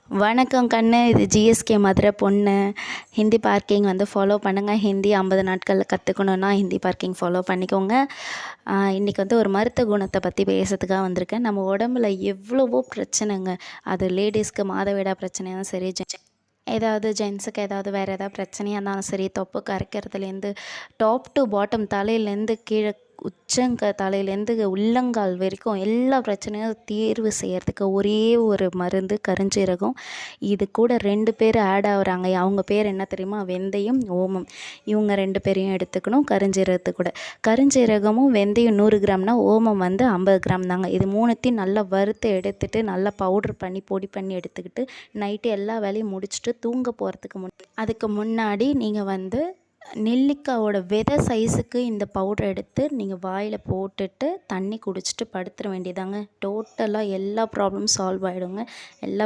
வணக்கம் கண்ணு, இது ஜிஎஸ்கே மதுரை பொண்ணு. ஹிந்தி பார்க்கிங் வந்து ஃபாலோ பண்ணுங்கள். ஹிந்தி 50 நாட்களில் கற்றுக்கணுன்னா ஹிந்தி பார்க்கிங் ஃபாலோ பண்ணிக்கோங்க. இன்றைக்கி வந்து ஒரு மருத்துவ குணத்தை பற்றி பேசுறதுக்காக வந்திருக்கேன். நம்ம உடம்புல எவ்வளவோ பிரச்சனைங்க. அது லேடிஸ்க்கு மாதவிடாய் பிரச்சனையும் சரி, ஏதாவது ஜென்ஸுக்கு ஏதாவது வேறு ஏதாவது பிரச்சனையாக இருந்தாலும் சரி, தொப்பு கரைக்கிறதுலேருந்து டாப் டு பாட்டம் தலையிலேருந்து கீழே தலையிலேருந்து உள்ளங்கால் வரைக்கும் எல்லா பிரச்சனையும் தீர்வு செய்கிறதுக்கு ஒரே ஒரு மருந்து கருஞ்சீரகம். இது கூட 2 பேர் ஆட் ஆகுறாங்க. அவங்க பேர் என்ன தெரியுமா? வெந்தயம், ஓமம். இவங்க 2 பேரையும் எடுத்துக்கணும் கருஞ்சீரகத்து கூட. கருஞ்சீரகமும் வெந்தயம் 100 கிராம்னா ஓமம் வந்து 50 கிராம் தாங்க. இது 3த்தையும் நல்லா வறுத்து எடுத்துகிட்டு நல்லா பவுட்ரு பண்ணி பொடி பண்ணி எடுத்துக்கிட்டு நைட்டு எல்லா வேலையும் முடிச்சுட்டு தூங்க போகிறதுக்கு அதுக்கு முன்னாடி நீங்கள் வந்து நெல்லிக்காயோட விதை சைஸுக்கு இந்த பவுடர் எடுத்து நீங்கள் வாயில் போட்டுட்டு தண்ணி குடிச்சிட்டு படுத்துற வேண்டியதாங்க. டோட்டலாக எல்லா ப்ராப்ளமும் சால்வ் ஆகிடுங்க. எல்லா